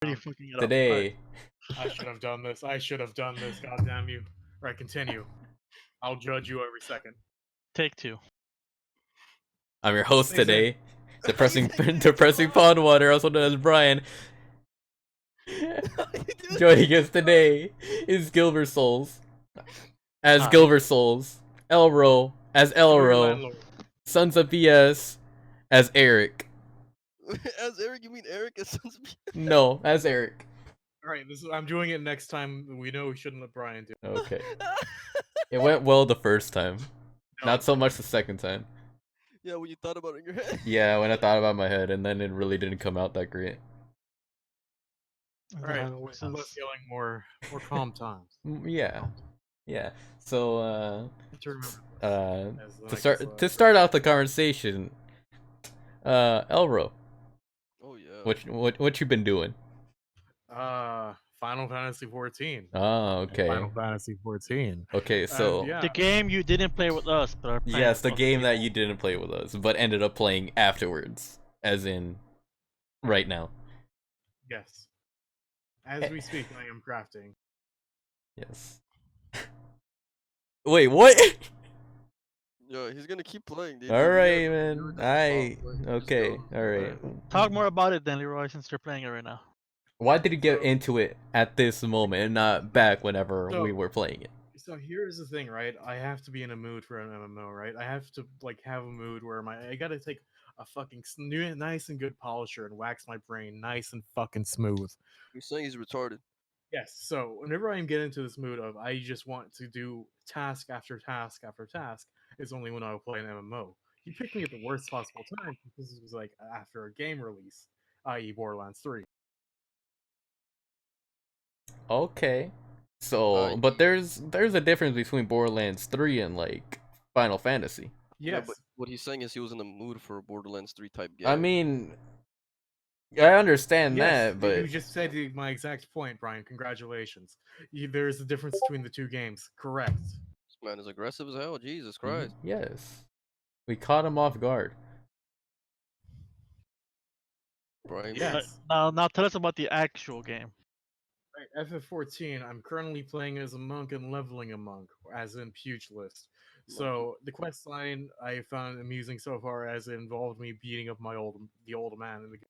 Pretty fucking it up. Today, I should have done this. I should have done this. God damn you. Right, continue. I'll judge you every second. Take two. I'm your host Thanks, today. Depressing pond water, also known as Brian. Joining us today is Gilbert Souls. As Hi. Gilbert Souls. Elro as I'm your Elro. landlord. Sons of BS as Eric. As Eric, you mean Eric as Sons of No, as Eric. Alright, I'm doing it next time. We know we shouldn't let Brian do it. Okay. It went well the first time. No, Not so much the second time. Yeah, when you thought about it in your head. Yeah, when I thought about my head, and then it really didn't come out that great. Alright, less yelling, more calm times. Yeah. Yeah. So, To remember to start out the conversation, Elro, Oh yeah. what you been doing? Final Fantasy 14. Oh, okay. Final Fantasy 14. Okay, so yeah. The game you didn't play with us, but are playing yes, the with game that people. you didn't play with us, but ended up playing afterwards, as in right now. Yes. As we speak, I am crafting. Yes. Wait, what? Yo, he's gonna keep playing, dude. All right, You're man. gonna stop, like, Okay. just All right. Talk more about it then, Leroy, since you're playing it right now. Why did you get into it at this moment and not back whenever So- we were playing it? So here's the thing, right? I have to be in a mood for an MMO, right? I have to like have a mood where I gotta take a fucking nice and good polisher and wax my brain nice and fucking smooth. You're saying he's retarded. Yes. So whenever I get into this mood of I just want to do task after task after task, is only when I will play an MMO. You picked me at the worst possible time because it was like after a game release, i.e. Borderlands 3. Okay. So, but there's a difference between Borderlands 3 and like Final Fantasy. Yeah, Yes. but what he's saying is he was in the mood for a Borderlands 3 type game. I mean, I understand Yes, that, but you just said my exact point, Brian. Congratulations. There's a difference between the two games. Correct. This man is aggressive as hell. Jesus Christ. yes, we caught him off guard. Brian. Yes. Now tell us about the actual game. Right, FF14, I'm currently playing as a monk and leveling a monk, as in pugilist. So the quest line I found amusing so far as it involved me beating up the old man in the game.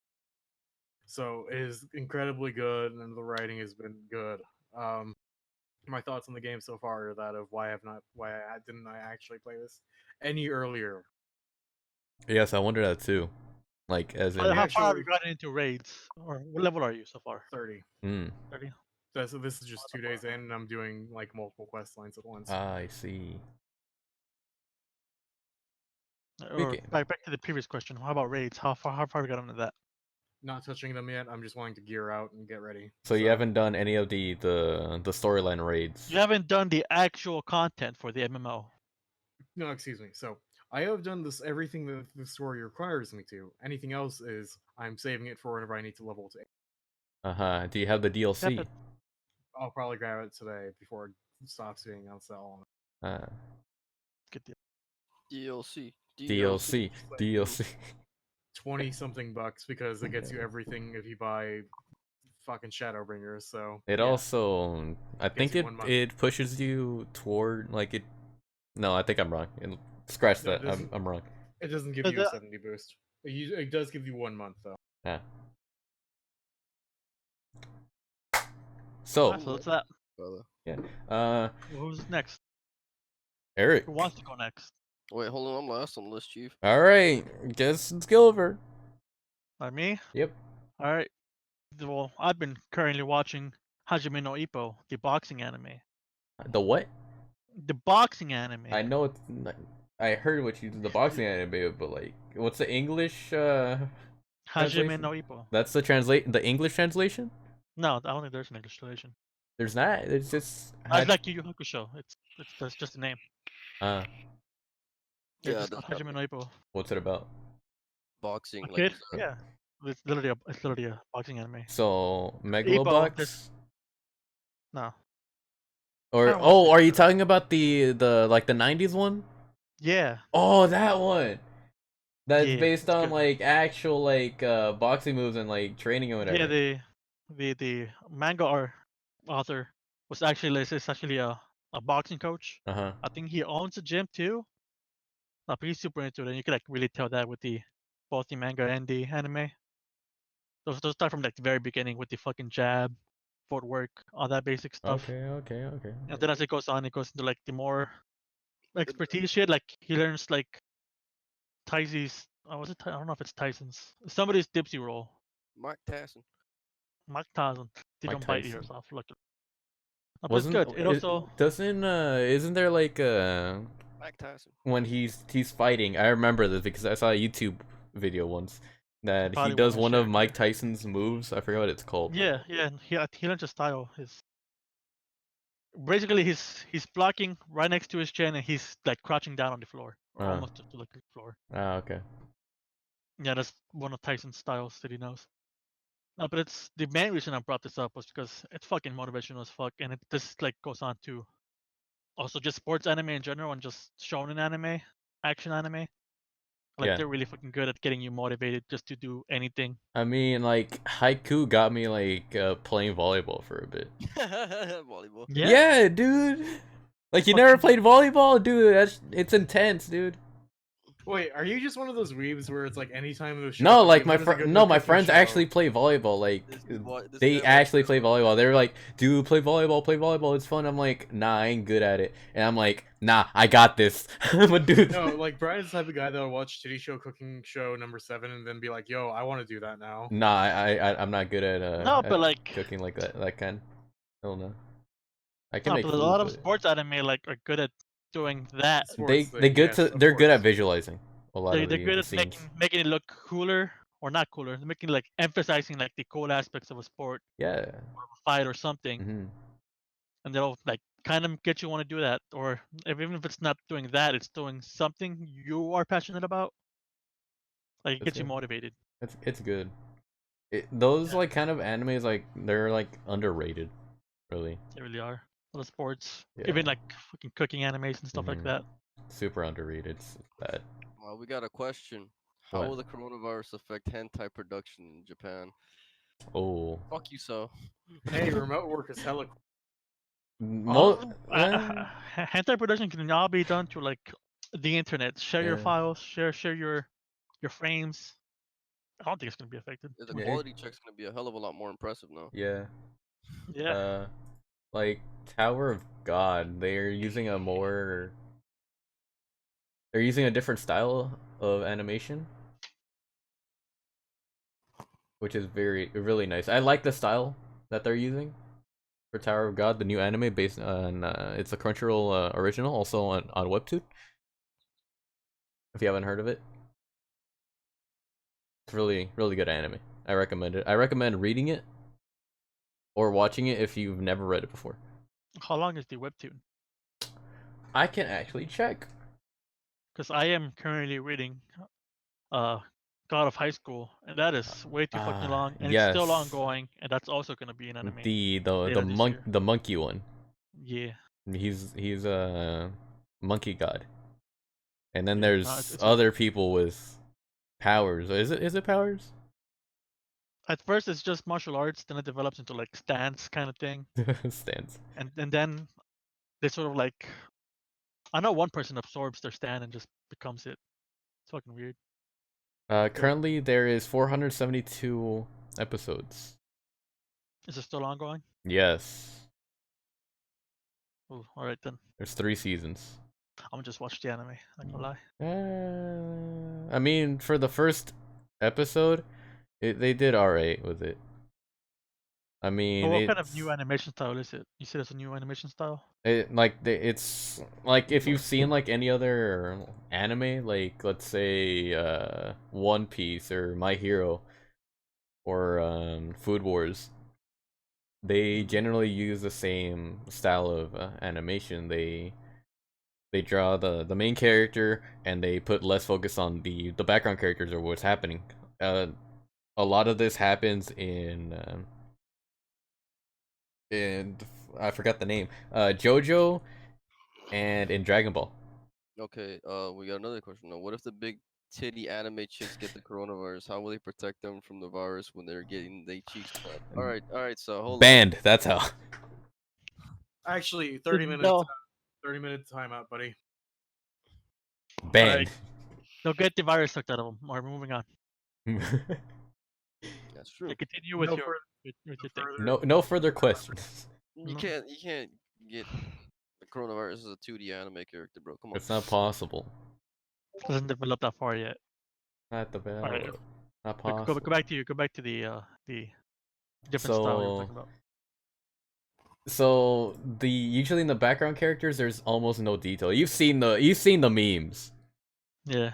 So it is incredibly good, and the writing has been good. My thoughts on the game so far are that of why didn't I actually play this any earlier? Yes, I wonder that too. Like, as in, How far have you gotten into raids? Or what level are you so far? 30. 30? So this is just 2 days in, and I'm doing like multiple quest lines at once. I see. Or back to the previous question. How about raids? How far have you gotten into that? Not touching them yet. I'm just wanting to gear out and get ready. So you haven't done any of the storyline raids? You haven't done the actual content for the MMO. No, excuse me. So I have done everything that the story requires me to. Anything else is I'm saving it for whenever I need to level to 8. Do you have the DLC? I'll probably grab it today before it stops being on sale. Good deal. DLC. DLC. 20 something bucks because it gets you everything if you buy fucking Shadowbringers. So It also, I think you 1 month. it pushes you toward like it. No, I think I'm wrong. Scratch No, that. I'm wrong. It doesn't give you a 70 boost. It does give you 1 month though. Yeah. So So that's that. yeah. Who's next? Eric. Who wants to go next? Wait, hold on. I'm last on the list, Chief. All right. Guess it's Gilbert. Like me? Yep. All right. Well, I've been currently watching Hajime no Ippo, the boxing anime. The what? The boxing anime. I know it's. I heard what you the boxing anime, but like, what's the English? Hajime translation? no Ippo. That's the English translation. No, I don't think there's an English translation. There's not. It's just. It's like Yu Yu Hakusho. That's just a name. Uh, It's Yeah, just that's Hajime no Ippo. what's it about? Boxing. A Like kid? you said. Yeah. It's literally a boxing anime. So Ippo, Megalobox. No. Or I don't watch are you Ippo. talking about the like the '90s one? Yeah. Oh, that one. That's Yeah, based it's on good. like actual like boxing moves and like training and whatever. Yeah, the manga author was actually is actually a boxing coach. Uh-huh. I think he owns a gym too. But he's super into it, and you can like really tell that with the both the manga and the anime. Those start from like the very beginning with the fucking jab, footwork, all that basic stuff. Okay. And then as it goes on, it goes into like the more expertise shit. Like he learns like Tyson's. Was it? I don't know if it's Tyson's. Somebody's dipsy roll. Mike Tyson. Mike Tyson. They Mike don't bite Tyson. ears off. Look. But it's Wasn't good. It it also doesn't isn't there like Mike Tyson. when he's fighting? I remember this because I saw a YouTube video once that he probably does want to one share of it Mike here. Tyson's moves. I forgot what it's called. Yeah. And he learns his style. His basically he's blocking right next to his chin, and he's like crouching down on the floor or Uh, almost to like the floor. okay. Yeah, that's one of Tyson's styles that he knows. But it's the main reason I brought this up was because it's fucking motivational as fuck, and this like goes on to also just sports anime in general and just shonen anime, action anime. Like Yeah. they're really fucking good at getting you motivated just to do anything. I mean, like haiku got me like playing volleyball for a bit. Volleyball. Yeah, dude. Like you never Fucking- played volleyball, dude. It's intense, dude. Wait, are you just one of those weebs where it's like anytime the show? No, comes, like my there's a good no, my cooking friends show. actually play volleyball. Like This they never- actually play volleyball. They're like, dude, play volleyball, play volleyball. It's fun. I'm like, nah, I ain't good at it. And I'm like, nah, I got this. I'm a dude. No, like Brian's the type of guy that'll watch Titty Show Cooking Show #7 and then be like, "Yo, I want to do that now." Nah, I'm not good at No, at but like cooking like that kind. Hell no. I can no, make but a food, lot of but sports anime like are good at doing that. they Sports thing, good yes, to of they're good at course. visualizing a lot of They're good the at scenes. making it look cooler or not cooler. They're making like emphasizing like the cool aspects of a sport Yeah. or a fight or something, Hmm. and they'll like kind of get you want to do that. Or even if it's not doing that, it's doing something you are passionate about. Like it That's gets you good. motivated. It's good. Those Yeah, like kind of animes like they're like underrated, really. they really are. A lot of sports, Yeah. even like fucking cooking animes and stuff like Mhm. that. Super underrated. It's bad. Well, we got a question. How What? will the coronavirus affect hentai production in Japan? Oh. Fuck you, so. Hey, remote work is hella. Mo- Hentai production can now be done through like the internet. Share your yeah. files, share your frames. I don't think it's gonna be affected. The Yeah. quality check's gonna be a hell of a lot more impressive now. Yeah. Yeah. Like Tower of God, they're using a different style of animation, which is really nice. I like the style that they're using for Tower of God, the new anime based on it's a Crunchyroll original, also on Webtoon. If you haven't heard of it, it's really good anime. I recommend it. I recommend reading it or watching it if you've never read it before. How long is the webtoon? I can actually check. Because I am currently reading God of High School, and that is way too fucking long, and it's still Yes, ongoing, and that's also gonna be an anime the later this year. the monkey one. Yeah. He's a monkey god, and then Yeah, no, there's it's other people with powers. Is it powers? at first it's just martial arts, then it develops into like stance kind of thing, Stands. and then they sort of like I know one person absorbs their stand and just becomes it. It's fucking weird. Currently there is 472 episodes. Is it still ongoing? Yes, Oh, all right then. there's 3 seasons. I'm gonna just watch the anime. Not gonna lie. I mean, for the first episode, they did alright with it. I mean, Well, what kind of new animation style is it? You said it's a new animation style. it's like if you've seen like any other anime, like let's say One Piece or My Hero or Food Wars, they generally use the same style of animation. They draw the main character and they put less focus on the background characters or what's happening. A lot of this happens in I forgot the name. JoJo and in Dragon Ball. Okay, we got another question now. What if the big titty anime chicks get the coronavirus? How will they protect them from the virus when they're getting their cheeks slapped? All right. So hold on. Banned. That's how. Actually, 30 minutes. No. 30-minute timeout, buddy. Banned. They'll get the virus sucked out of them. Or moving on. That's true. Yeah, continue with No your further- with no your thing. further- no further questions. You No. can't get the coronavirus as a 2D anime character, bro. Come on. It's not possible. Doesn't develop that far yet. Not the bell. Alright. Not Go possible. back to you. Go back to the different style you're talking about. So usually in the background characters, there's almost no detail. You've seen the memes. Yeah.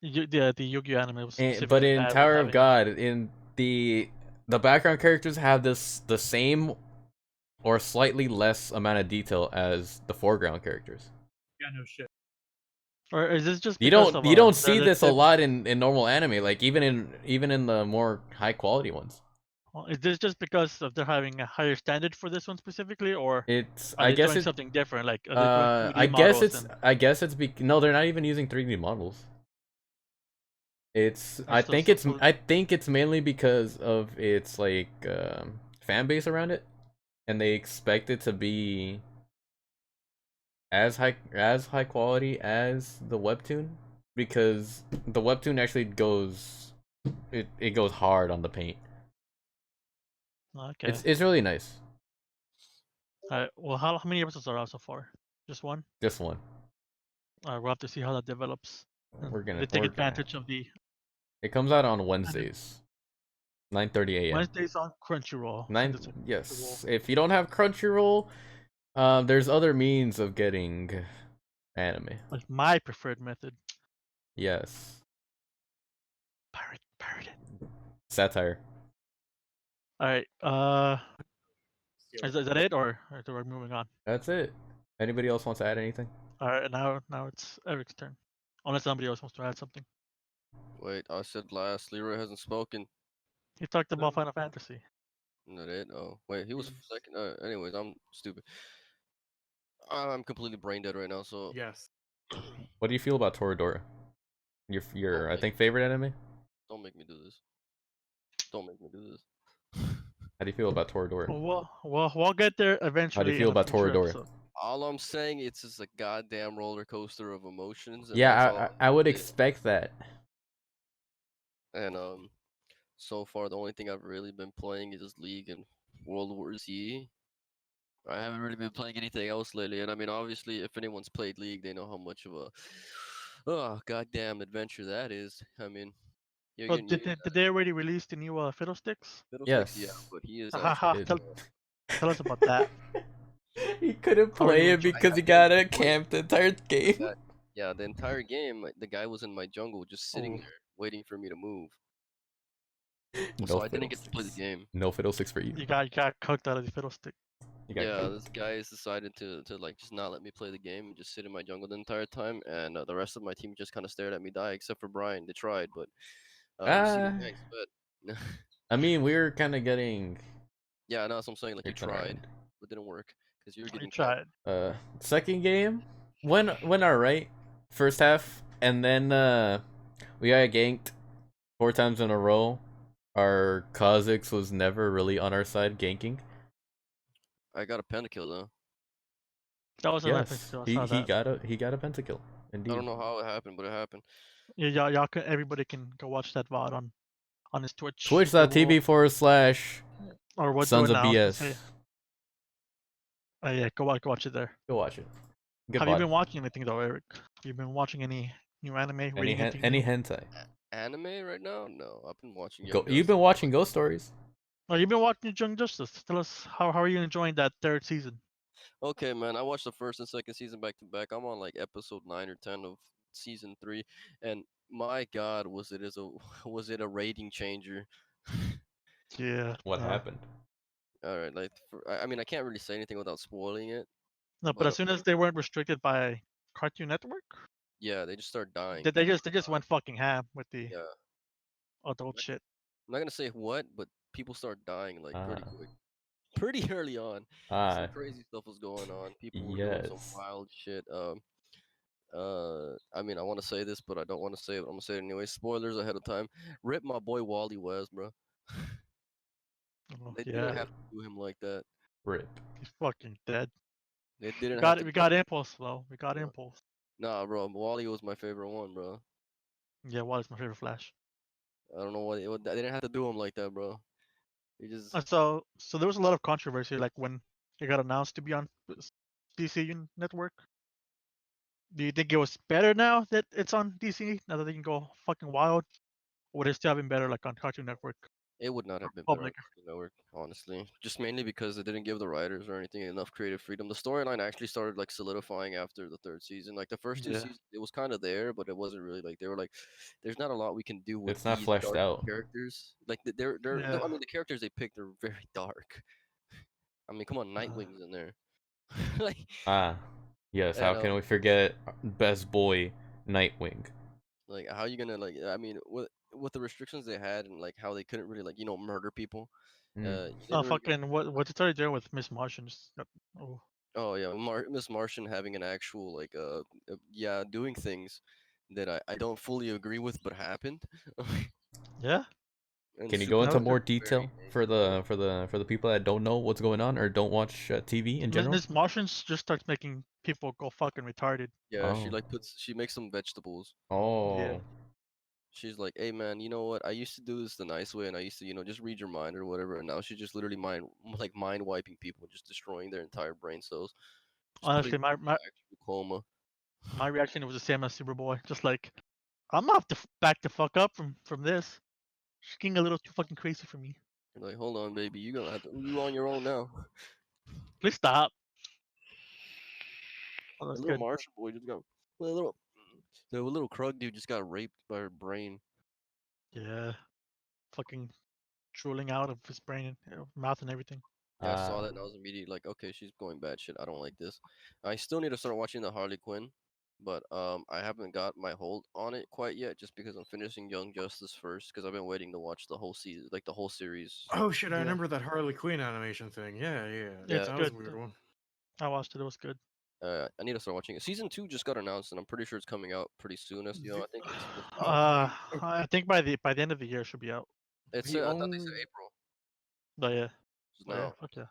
The Yu-Gi-Oh anime was But specifically in bad with Tower of having- God, in the background characters have the same or slightly less amount of detail as the foreground characters. Yeah, no shit. Or is this just You because don't of, see this a lot in normal anime, like even in the more high quality ones. Is this just because of they're having a higher standard for this one specifically, or It's are I they guess doing it's something different? Like are they doing 2D I guess models and no, they're not even using 3D models. It's Or so- so- I think it's mainly because of its like fan base around it, and they expect it to be as high quality as the webtoon, because the webtoon actually goes it goes hard on the paint. okay. It's really nice. Alright. Well, how many episodes are out so far? Just one. Just one. We'll have to see how that develops. We're gonna They take advantage of the It comes out on Wednesdays, 9:30 a.m. Wednesdays on Crunchyroll. since it's a Yes. Crunchyroll. If you don't have Crunchyroll, there's other means of getting anime. Like my preferred method. Yes. Pirate it. Satire. Alright. Is that it, or are we moving on? That's it. Anybody else wants to add anything? Alright. Now it's Eric's turn. Unless somebody else wants to add something. Wait, I said last. Leroy hasn't spoken. He talked about Final Fantasy. Not it. Oh, wait, he was second. Anyways, I'm stupid. I'm completely brain dead right now. So Yes. What do you feel about Toradora? Your I Okay. think favorite anime? don't make me do this. Don't make me do this. How do you feel about Toradora? We'll get there eventually. feel in a about future Toradora? episode. All I'm saying, it's just a goddamn roller coaster of emotions. And that's Yeah, all I would it- expect that. And so far the only thing I've really been playing is League and World War Z. I haven't really been playing anything else lately. And I mean, obviously, if anyone's played League, they know how much of a goddamn adventure that is. I mean, you're But did they already release the new Fiddlesticks? Fiddlesticks, yeah, Yes. but he is Haha, actually. tell us about that. He couldn't How are you play it enjoying because he that? got a camp the entire game. Yeah, the entire game, the guy was in my jungle just sitting Oh. there waiting for me to move. No So I didn't get to play the Fiddlesticks. game. No Fiddlesticks for you. You got cooked out of the Fiddlestick. You got Yeah, cooked. this guy has decided to like just not let me play the game and just sit in my jungle the entire time, and the rest of my team just kind of stared at me die, except for Brian. They tried, but see, thanks, but I mean, we were kind of getting. yeah, I know that's what I'm saying. Like you You're kinda tried, right. but didn't work because you were You getting tried. Second game went alright. First half, and then we got ganked 4 times in a row. Our Kha'Zix was never really on our side ganking. I got a pentakill though. That was a Yes, nice picture. I he saw that. got a pentakill. Indeed. I don't know how it happened, but it happened. Yeah, y'all can. Everybody can go watch that VOD on his Twitch. Twitch.tv/ or what Sons of now? BS. Yeah, go watch it there. Go watch it. Good Have you VOD. been watching anything though, Eric? Have you been watching any new anime? Any Reading anything any new? hentai? Anime right now? No, I've been watching. Go, Young you've been Justice. watching Ghost Stories. Oh, you've been watching Young Justice. Tell us how are you enjoying that third season? Okay, man. I watched the first and second season back to back. I'm on like episode 9 or 10 of season 3, and my God, was it a rating changer? Yeah. What happened? All right, like I mean, I can't really say anything without spoiling it. No, but But, as soon as they weren't restricted by Cartoon Network, Yeah, they just start dying. they just went fucking ham with the Yeah, adult shit. I'm not gonna say what, but people start dying like pretty Ah. quick, pretty early on. Ah, Some crazy stuff was going on. People were doing some yes. wild shit. I mean, I want to say this, but I don't want to say it. I'm gonna say it anyway. Spoilers ahead of time. Rip my boy Wally West, bro. Oh, They didn't yeah, have to do him like that. Rip. he's fucking dead. They We didn't have got to. it. We got Impulse though. We got Bro. Impulse. Nah, bro. Wally was my favorite one, bro. Yeah, Wally's my favorite Flash. I don't know they didn't have to do him like that, bro. He just So there was a lot of controversy, like when it got announced to be on DC Network. Do you think it was better now that it's on DC? Now that they can go fucking wild, or would it still have been better like on Cartoon Network? it would not have been better on Public. Cartoon Network, honestly. Just mainly because it didn't give the writers or anything enough creative freedom. The storyline actually started like solidifying after the third season. Like the first two Yeah. seasons, it was kind of there, but it wasn't really like they were like, "There's not a lot we can do with It's not these fleshed dark out. characters." Like Yeah. I mean, the characters they picked are very dark. I mean, come on, Nightwing's in there. Like, Ah, yes. How and can we forget best boy, Nightwing? like how you gonna like? I mean, with the restrictions they had and like how they couldn't really like murder people. Mm. You Oh didn't really. fucking what they started doing with Miss Martian? Oh Oh yeah, Miss Martian having an actual like yeah, doing things that I don't fully agree with but happened. yeah. And Can you go into No, more Superman very detail for well. the people that don't know what's going on or don't watch TV in general? Miss Martian just starts making people go fucking retarded. Yeah, Oh, she makes some vegetables. Yeah. oh, She's like, "Hey man, you know what? I used to do this the nice way, and I used to, just read your mind or whatever. And now she's just literally mind wiping people, just destroying their entire brain cells, just putting Honestly, them in an actual coma. my reaction was the same as Superboy. Just like I'm off the back the fuck up from this. She's getting a little too fucking crazy for me. You're like, hold on, baby, you on your own now. Please stop. Oh, The that's little good. Martian boy just got the little Krug dude just got raped by her brain. Yeah. Fucking drooling out of his brain and mouth and everything. Yeah, I saw ah. that and I was immediately like, okay, she's going bad shit. I don't like this. I still need to start watching the Harley Quinn, but I haven't got my hold on it quite yet, just because I'm finishing Young Justice first, because I've been waiting to watch the whole season, like the whole series. Oh shit! I Yeah. remember that Harley Quinn animation thing. Yeah, yeah. Yeah, It's That was good. a weird one. I watched it. It was good. I need to start watching it. Season 2 just got announced, and I'm pretty sure it's coming out pretty soon. As you know, The, I think it's oh, I think by the end of the year it should be out. the I thought they said only April. But yeah. It's But yeah. now. Fuck yeah.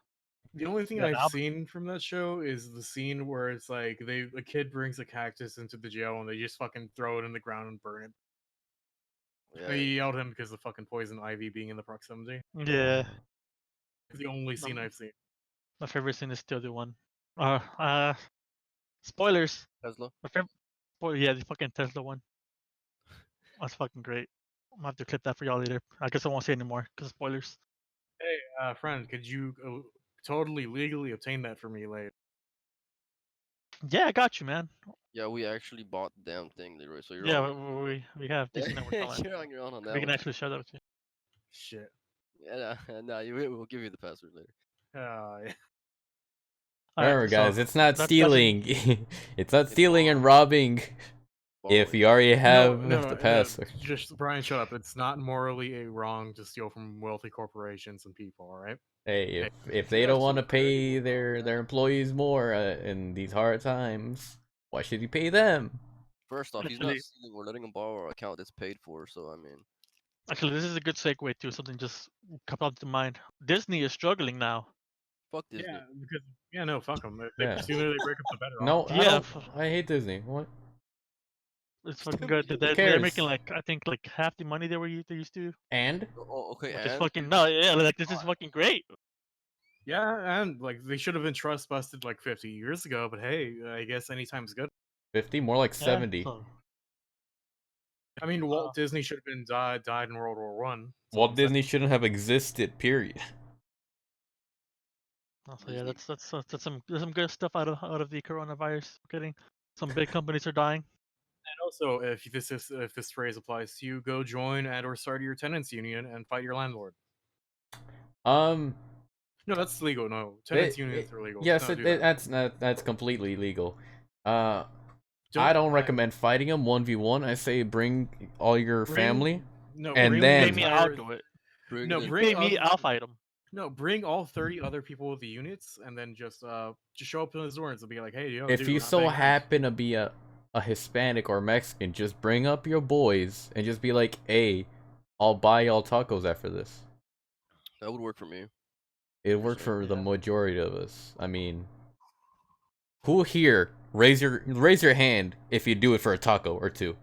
the only thing Yeah. I've Now, seen from that show is the scene where it's like a kid brings a cactus into the jail and they just fucking throw it in the ground and burn it. They Yeah, yelled at him because of fucking poison ivy being in the proximity. yeah. It's the only scene My, I've seen. my favorite scene is still the one. Uh, uh, spoilers. Tesla. My favorite. Yeah, the fucking Tesla one. That's fucking great. I'm gonna have to clip that for y'all later. I guess I won't say anymore because spoilers. Hey, friend, could you totally legally obtain that for me later? Yeah, I got you, man. Yeah, we actually bought the damn thing, Leroy. So you're on Yeah, your own. we have DC Network Online. You're on your own on We that can one. actually share that with you. Shit. Yeah, nah, we'll give you the password later. Yeah. All right, Remember, so guys, it's not that's stealing. It's not It's stealing and robbing. If borrowing. you already No, have the password. just Brian, shut up. It's not morally wrong to steal from wealthy corporations and people. All right. Hey, if You they have don't want some to very pay their employees more in these hard times, why should you pay them? First off, he's not actually, stealing. We're letting him borrow our account that's paid for. So I mean, this is a good segue to something just come up to mind. Disney is struggling now. fuck Yeah, Disney. because no, fuck them. Yeah. The sooner they break up, the better. No, I Yeah, don't. I hate Disney. What? it's Still fucking good. be doing Who They're cares? making like I think like half the money they used to, And Oh, okay, which is and fucking no. Yeah, like this is fucking great. Yeah, and like they should have been trust busted like 50 years ago. But hey, I guess anytime's good. 50, more like Yeah. 70. So, I mean, Walt Disney should have been died in World War One. Walt Disney shouldn't have existed. Period. so yeah, Disney. that's some there's some good stuff out of the coronavirus. Getting some big companies are dying. And also, if this phrase applies to you, go join and or start your tenants union and fight your landlord. Um, No, that's legal. No, tenants unions are legal. yes, No, do that. that's completely legal. I Don't don't recommend fighting them 1v1. I say bring all your family, No, and bring You the pay then me, entire. I'll do it. Bring No, the You bring pay me, I'll fight them. No, bring all 30 other people with the units, and then just show up to the door and be like, hey, yo, if dude, you we're not so paying rent. happen to be a a Hispanic or Mexican, just bring up your boys and just be like, "Hey, I'll buy y'all tacos after this." That would work for me. It worked Personally. for the Yeah. majority of us. I mean, who here raise your hand if you do it for a taco or two?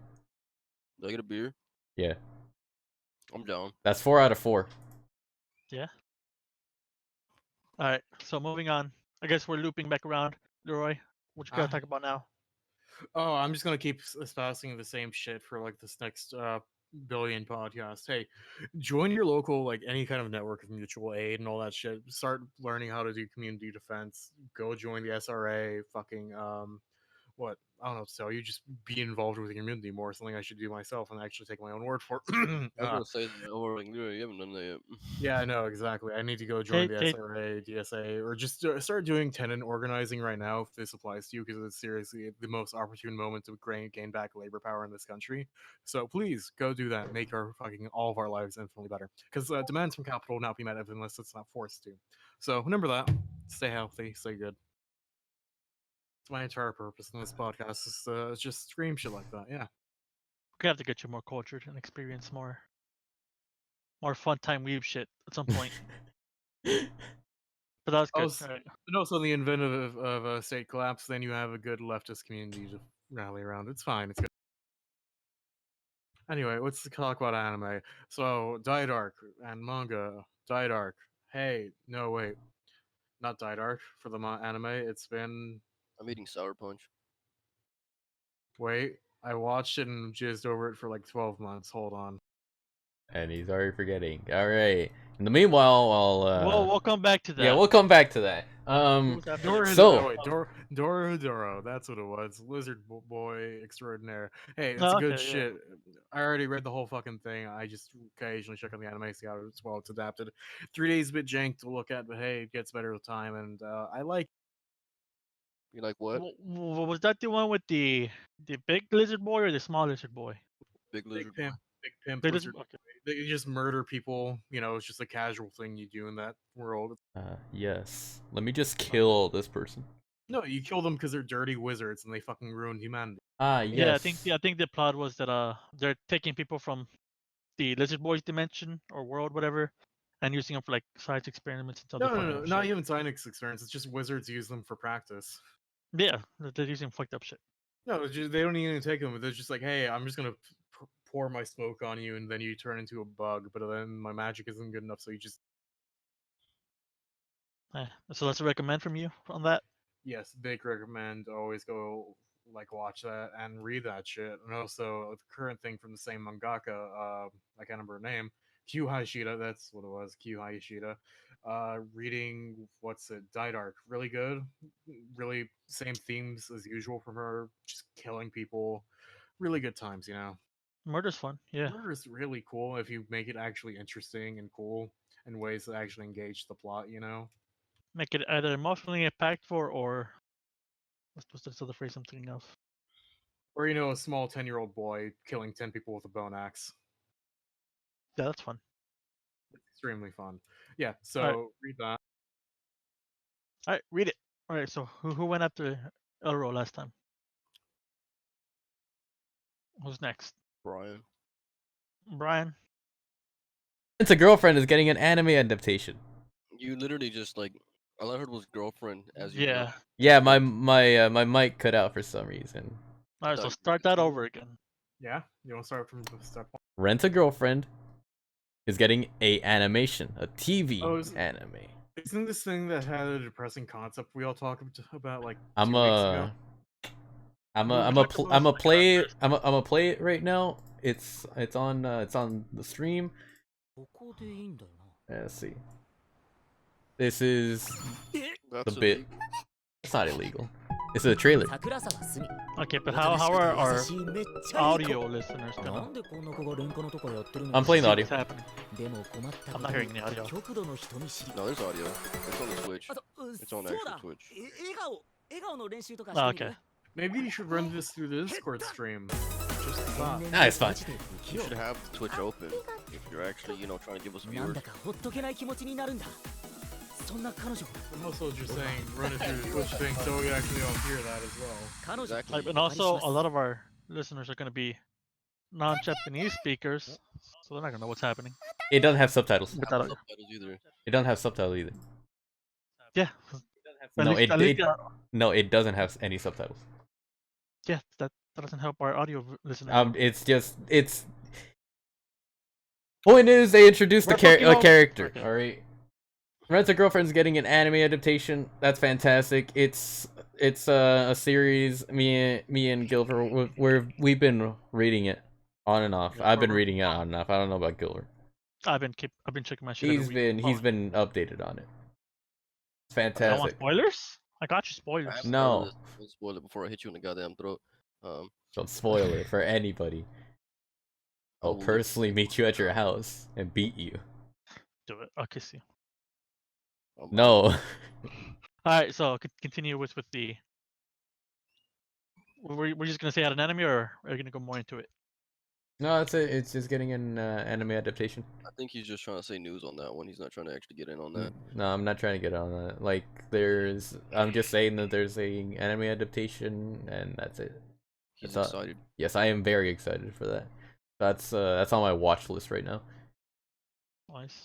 Do I get a beer? Yeah, I'm down. that's 4 out of 4. Yeah. All right. So moving on. I guess we're looping back around. Leroy, what you gotta talk about now? Oh, I'm just gonna keep espousing the same shit for like this next billion podcasts. Hey, join your local like any kind of network of mutual aid and all that shit. Start learning how to do community defense. Go join the SRA. Fucking what I don't know what to tell you. Just be involved with the community more. Something I should do myself and actually take my own word for. I was gonna say that, or like, you haven't done that yet. Yeah, I know exactly. I need to go join Hey, the hey, SRA, DSA, or just start doing tenant organizing right now if this applies to you, because it's seriously the most opportune moment to gain back labor power in this country. So please go do that. Make our fucking all of our lives infinitely better. Because demands from capital will not be met unless it's not forced to. So remember that. Stay healthy. Stay good. It's my entire purpose in this podcast is just scream shit like that. Yeah. we have to get you more cultured and experience more fun time weeb shit at some point. But that was good. Oh, All right. but also in the event of a state collapse, then you have a good leftist community to rally around. It's fine. It's good. Anyway, let's talk about anime. So, Diet Arc and manga. Diet Arc. Hey, no, wait. Not Diet Arc for the anime. It's been. I'm eating sour punch. Wait. I watched it and jizzed over it for like 12 months. Hold on. And he's already forgetting. All right. In the meanwhile, Well, we'll come back to that. yeah, we'll come back to that. Who's after Dora, that? So- oh, wait, Dora Hidoro. That's what it was. Lizard Boy Extraordinaire. Hey, it's Oh, good okay, yeah. shit. I already read the whole fucking thing. I just occasionally check on the anime, see how it's adapted. 3 days a bit jank to look at, but hey, it gets better with time, and I like. You like what? Was that the one with the big lizard boy or the small lizard boy? Big Big lizard. pimp, big pimp Big lizard. lizard. Okay. They just murder people. You know, it's just a casual thing you do in that world. yes. Let me just kill this person. No, you kill them because they're dirty wizards and they fucking ruined humanity. Yes. Yeah, I think the plot was that they're taking people from the lizard boy's dimension or world, whatever, and using them for like science experiments until they fuck No, up not shit. even science experience. It's just wizards use them for practice. Yeah, they're using fucked up shit. No, they don't even take them. They're just like, hey, I'm just gonna pour my smoke on you, and then you turn into a bug. But then my magic isn't good enough, so you just So let's recommend from you on that. yes, big recommend. Always go like watch that and read that shit. And also the current thing from the same mangaka, I can't remember her name, Q Hayashida. That's what it was, Q Hayashida. Reading what's it, Diet Arc, really good. Really same themes as usual from her, just killing people. Really good times, you know. Murder's fun. Yeah, Murder is really cool if you make it actually interesting and cool in ways that actually engage the plot, you know. make it either emotionally impactful or what's this other phrase I'm thinking of? Or you know, a small 10-year-old boy killing 10 people with a bone axe. Yeah, that's fun. It's extremely fun. Yeah, so All right, read that. all right, read it. All right, so who went after Elro last time? Who's next? Brian. Brian. It's a girlfriend is getting an anime adaptation. You literally just like. All I heard was girlfriend as usual. Yeah. Yeah, my mic cut out for some reason. All right, thought so you start that over again. Yeah, you want to start from step one? Rent a Girlfriend is getting a animation, a TV Oh, is it- anime. Isn't this thing that had a depressing concept we all talked about like I'm 2 weeks ago? I'm a play it. I'm a play it right now. It's on the stream. Let's see. This is That's the bit. illegal. It's not illegal. This is a trailer. Okay, but how are our audio listeners gonna? I'm playing the audio. What's happening? I'm not hearing the audio. No, there's audio. It's on the Switch. It's on actual Twitch. Oh, okay. Maybe you should run this through the Discord stream. Just a thought. Nah, it's fine. You should have Twitch open if you're actually, trying to give us viewers. I'm also just saying, run it through the Twitch thing so we actually all hear that as well. Exactly. And also, a lot of our listeners are going to be non-Japanese speakers, so they're not going to know what's happening. It doesn't have subtitles. With that, Subtitles either. It doesn't have subtitles either. yeah. At No, least, no, it doesn't have any subtitles. yeah, that doesn't help our audio listeners. It's point is they introduced a character. Okay. All right, Rent a Girlfriend's getting an anime adaptation. That's fantastic. It's a series. Me and Gilbert we've been reading it on and off. I've been reading it on and off. I don't know about Gilbert. I've been checking my shit. He's been updated on it. It's fantastic. I want spoilers. I got you spoilers. No. Don't spoil it before I hit you in the goddamn throat. Don't spoil it for anybody. I'll personally meet you at your house and beat you. Do it. I'll kiss you. No. All right, so continue with the. We're just gonna say out an anime, or are you gonna go more into it? No, that's it. It's just getting an anime adaptation. I think he's just trying to say news on that one. He's not trying to actually get in on that. No, I'm not trying to get on that. Like, I'm just saying that there's a anime adaptation, and that's it. He's excited. Yes, I am very excited for that. That's on my watch list right now. Nice.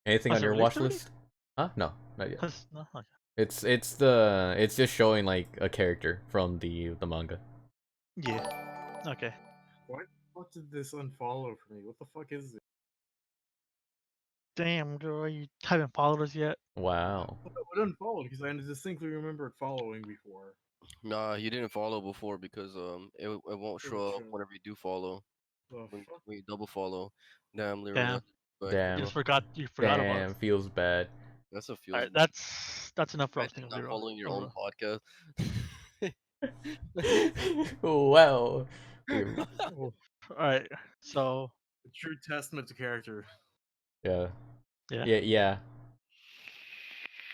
Anything on your watch list? Huh? No, not yet. No, okay. It's just showing like a character from the manga. Yeah. Okay. What did this unfollow for me? What the fuck is it? Damn, girl, you haven't followed us yet. Wow. It unfollowed because I distinctly remembered following before. Nah, you didn't follow before because it won't show up whenever you do follow. When you double follow. Damn, Lyra. Damn. You forgot about it. Damn, feels bad. That's a Alright, that's enough roasting of not Lyra. following your own podcast. Wow. Alright, so A true testament to character. Yeah. Yeah. Yeah.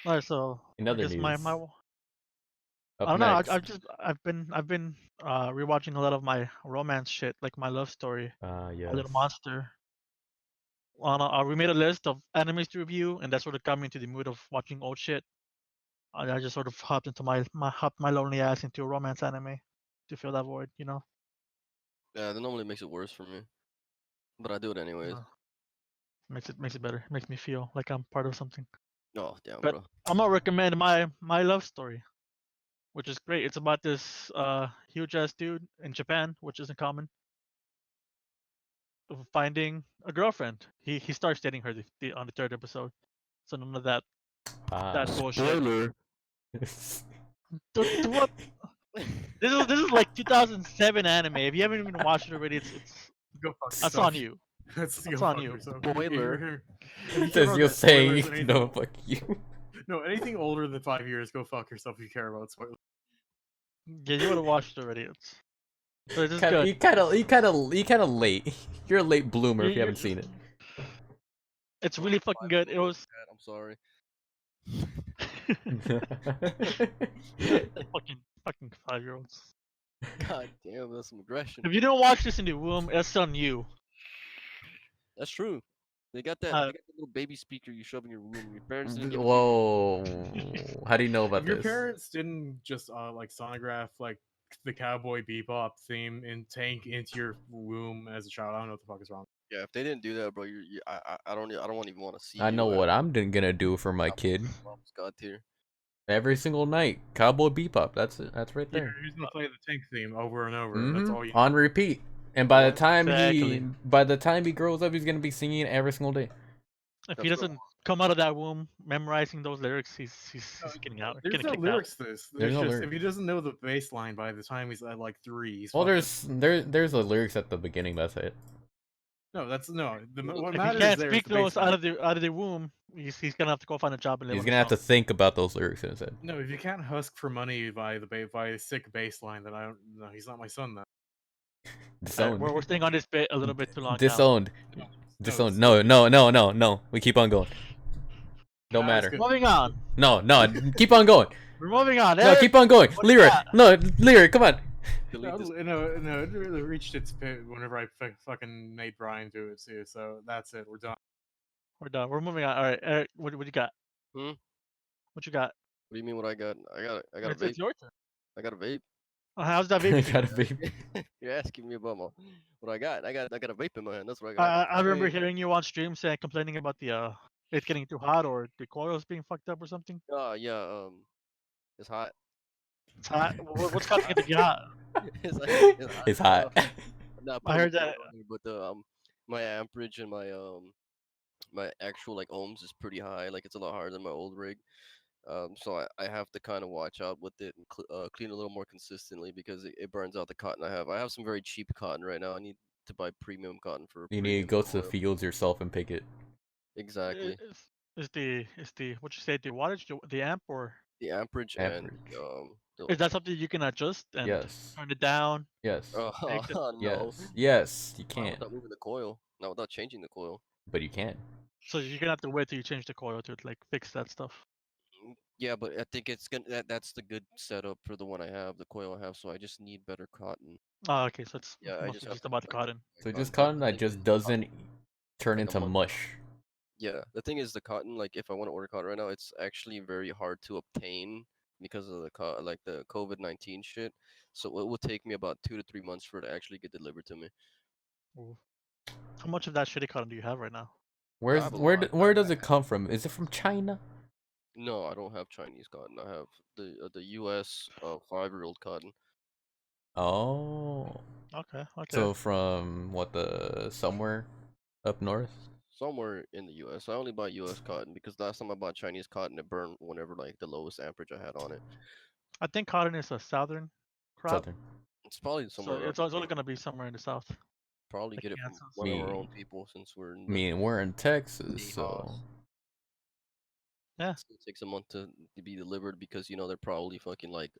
Alright, so In other I guess news. I don't know. I've been rewatching a lot of my romance shit, like My Love Story, yes. A Little Monster. We made a list of animes to review, and that sort of got me into the mood of watching old shit. I just sort of hopped into my lonely ass into a romance anime to fill that void, you know. Yeah, that normally makes it worse for me, but I do it anyways. Makes it better. Makes me feel like I'm part of something. Oh damn, But bro. I'm gonna recommend my Love Story, which is great. It's about this huge ass dude in Japan, which isn't common, of finding a girlfriend. He starts dating her on the third episode, so none of that bullshit. Spoiler. What? This is like 2007 anime. If you haven't even watched it already, it's Go fuck that's yourself. on you. That's on you. Spoiler. Says you'll say no, fuck you. No, anything older than 5 years, go fuck yourself if you care about spoilers. Yeah, you would have watched it already. But it's You good. kind of late. You're a late bloomer if you haven't seen it. It's really fucking good. It was. I'm sorry. fucking 5-year-olds. God damn, that's some aggression. If you didn't watch this in the womb, it's on you. That's true. They got that, little baby speaker you shove in your room. Your parents didn't. Whoa! How do you know about Your this? parents didn't just like sonograph like the Cowboy Bebop theme and tank into your womb as a child. I don't know what the fuck is wrong. Yeah, if they didn't do that, bro, I don't even want to see. I know what I'm gonna do for my kid. God tier. Every single night, Cowboy Bebop. That's it. That's right there. You're just gonna play the tank theme over and over. Mm-hmm. That's all you. On repeat. And by the time he grows up, he's gonna be singing it every single day. If he doesn't come out of that womb memorizing those lyrics, he's getting out. There's no lyrics to this. There's no just lyrics. If he doesn't know the bass line by the time he's at like 3, he's well, there's the lyrics at the beginning. That's it. No, that's no. What if matters he can't there speak is the those bass line. out of the womb, he's gonna have to go find a job and live. He's gonna have to think about those lyrics instead. No, if you can't husk for money by a sick bass line, then I don't. No, he's not my son then. Disowned. We're staying on this bit a little bit too long. Disowned. Now. Disowned. No. We keep on going. Don't matter. Moving on. No. Keep on going. We're moving on. No, keep on going. Lyra. No, Lyra, come on. No, it really reached its pit whenever I fucking made Brian do it too. So that's it. We're done. We're done. We're moving on. All right, Eric, what you got? What you got? What do you mean? What I got? I got a It's vape. your turn. I got a vape. How's that vape I treating got a you? vape. You're asking me about my what I got. I got a vape in my hand. That's what I got. I remember Wait, hearing you on stream saying complaining about the it getting too hot or the coils being fucked up or something. Oh yeah. It's hot. It's hot. What's causing it to get hot? It's hot. It's hot. I'm not I putting the heard coil that. on here, but my amperage and my actual like ohms is pretty high. Like it's a lot higher than my old rig. So I have to kind of watch out with it and clean a little more consistently because it burns out the cotton I have. I have some very cheap cotton right now. I need to buy premium cotton for a You need to premium go to the coil. fields yourself and pick it. Exactly. Is the what you say the wattage the amp or The amperage and Average. the is that something you can adjust and Yes. turn it down? Yes. Makes it no, Yes. Yes. You not can. without moving the coil, not without changing the coil. But you can. so you're gonna have to wait till you change the coil to like fix that stuff. Yeah, but I think it's gonna that's the good setup for the one I have, the coil I have. So I just need better cotton. Oh, okay, so it's Yeah, I just mostly have just to about the like cotton. So cotton. just But cotton the that thing just is, doesn't turn like a into month. mush. Yeah, the thing is, the cotton. Like, if I want to order cotton right now, it's actually very hard to obtain because of like the COVID-19 shit. So it will take me about 2 to 3 months for it to actually get delivered to me. Ooh. How much of that shitty cotton do you have right now? I Where's have a lot. where does it come from? Is it from China? No, I don't have Chinese cotton. I have the U.S. 5-year-old cotton. Oh. Okay, okay. So from what the somewhere up north? Somewhere in the U.S. I only buy U.S. cotton because last time I bought Chinese cotton, it burned whenever like the lowest amperage I had on it. I think cotton is a southern crop, Southern. It's probably so somewhere around it's here. only gonna be somewhere in the south, Probably like get it from Kansas. one of our own Me people since we're in I the mean we're in Texas, so Tejas. Yeah. It's gonna take a month to be delivered because they're probably fucking like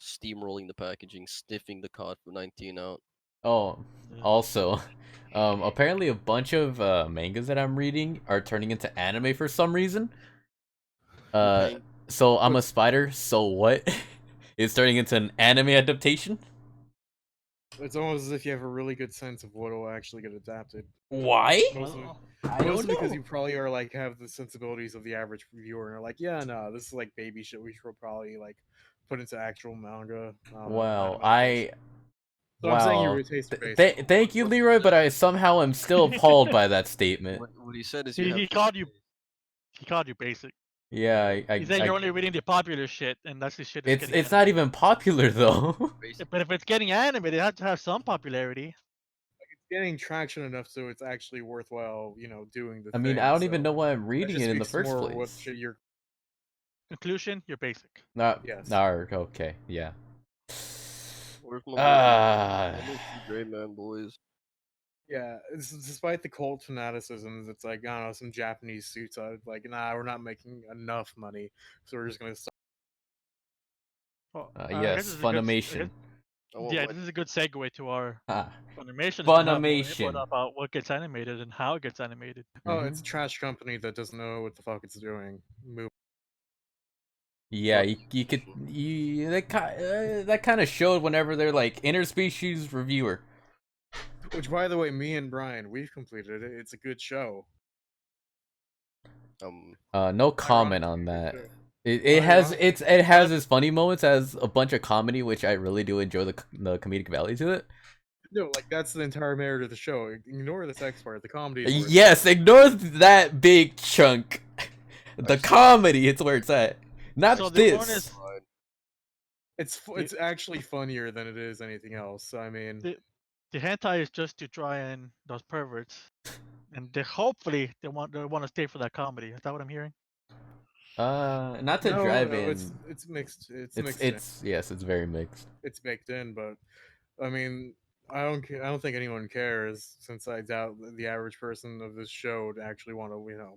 steamrolling the packaging, sniffing the cod for 19 out. oh Yeah. also apparently a bunch of mangas that I'm reading are turning into anime for some reason. You're Uh paying. so I'm a what's spider, so what? It's turning into an anime adaptation? it's almost as if you have a really good sense of what will actually get adapted. Why? Mostly, I don't mostly because know. you probably are like have the sensibilities of the average viewer and are like, yeah, no, this is like baby shit. We should probably like put into actual manga. I don't know, Well, anime adaptation. I So I'm saying your Wow. tastes are basic. Thank you, What he Leroy, said but I is somehow am still appalled by that statement. what he said is you He have he shitty called you taste. he called you basic. Yeah, He said you're only reading the popular shit, and that's the shit that's getting it's not animated. even popular though. Basic. But if it's getting animated, it has to have some popularity. Getting traction enough so it's actually worthwhile, doing the I mean, I thing. don't even So know why I'm that reading just it in the speaks first more what place. shit you're. Conclusion: you're basic. Not, Yes. okay, yeah. Where's my boy Gray Man? Ah, I miss you, Gray Man boys. Yeah, despite the cult fanaticism, it's like I don't know some Japanese suits. I like, nah, we're not making enough money, so we're just gonna stop. Well, I guess yes, this is a good. I guess, Funimation. I want yeah, my this is a good segue to our Ah, Funimation is to have more input Funimation. about what gets animated and how it gets animated. Oh, it's Hmm. a trash company that doesn't know what the fuck it's doing. Move. Yeah, fuck you could Funimation. that kind of showed whenever they're like interspecies reviewer. Which, by the way, me and Brian, we've completed it. It's a good show. Um, No comment Ironically, on a good that. show. It has Ironically, it has its funny moments, as a bunch of comedy, which I really do enjoy the comedic value to it. no, like that's the entire merit of the show. Ignore the sex part. The comedy is where it's at. Yes, ignore that big chunk. The I've seen comedy, it's where it's at. So Not the point this. is, Pride. the It's actually funnier than it is anything else. I mean, the, the hentai is just to try and those perverts, and they hopefully they want to stay for that comedy. Is that what I'm hearing? Not to no, drive no, in. it's mixed. It's It's mixed in. it's yes, it's very mixed. It's baked in, but I mean, I don't think anyone cares since I doubt the average person of this show would actually want to,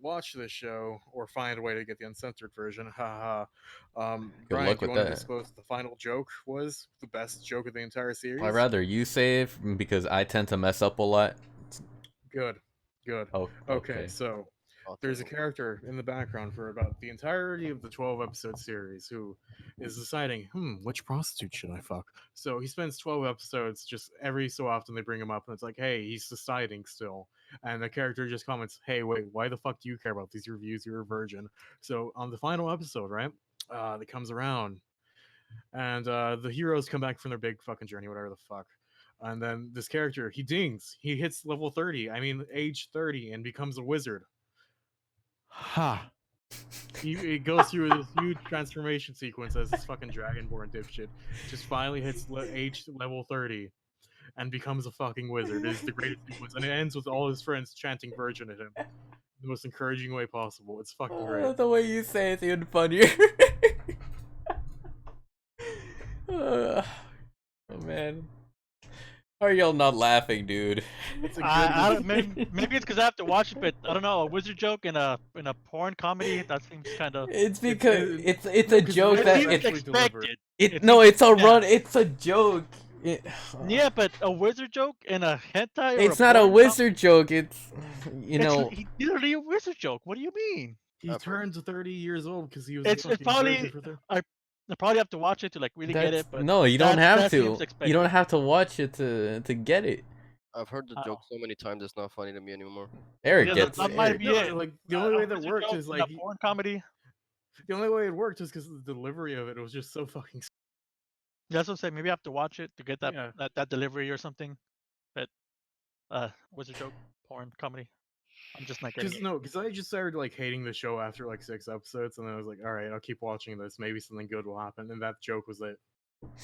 watch this show or find a way to get the uncensored version. Ha ha. Good Brian, luck do you with want to that. disclose what the final joke was? The best joke of the entire I'd series? rather you say it because I tend to mess up a lot. Good. Good. Oh, Okay, okay. so I'll tell there's a you. character in the background for about the entirety of the 12 episode series who is deciding, which prostitute should I fuck? So he spends 12 episodes just every so often they bring him up and it's like, hey, he's deciding still. and the character just comments, "Hey, wait, why the fuck do you care about these reviews? You're a virgin." So on the final episode, right, that comes around, and the heroes come back from their big fucking journey, whatever the fuck. And then this character, he dings, he hits level 30, I mean age 30, and becomes a wizard. Ha! He goes through this huge transformation sequence as this fucking dragonborn dipshit just finally hits age level 30 and becomes a fucking wizard. It is the greatest sequence, and it ends with all his friends chanting "virgin" at him, the most encouraging way possible. It's fucking great. The way you say it's even funnier. Oh man. Why are y'all not laughing, dude? It's a good. I don't, maybe it's because I have to watch it, but I don't know, a wizard joke in a porn comedy, that seems kind of. It's because it's no, a 'cause joke it that is It's actually expected. delivered. no, it's a yeah. run. It's a joke. Yeah, but a wizard joke in a hentai. It's or not a porn wizard joke. It's It's literally a wizard joke. What do you mean? He turned 30 years old because he was It's a fucking probably virgin for 30. I probably have to watch it to like really get that's it. But no. You don't have that seems to. You expected. don't have to watch it to get it. I've heard the Oh. joke so many times it's not funny to me anymore. Eric Yeah, gets that it. might Eric. be No, it. like the only way A that wizard worked joke is in like a porn comedy. the only way it worked is because the delivery of it was just so fucking. That's what I'm saying. Maybe I have to watch it to get that Yeah. that delivery or something. But wizard joke porn comedy. I'm just not getting it. Because I just started like hating the show after like 6 episodes, and then I was like, all right, I'll keep watching this. Maybe something good will happen. And that joke was it.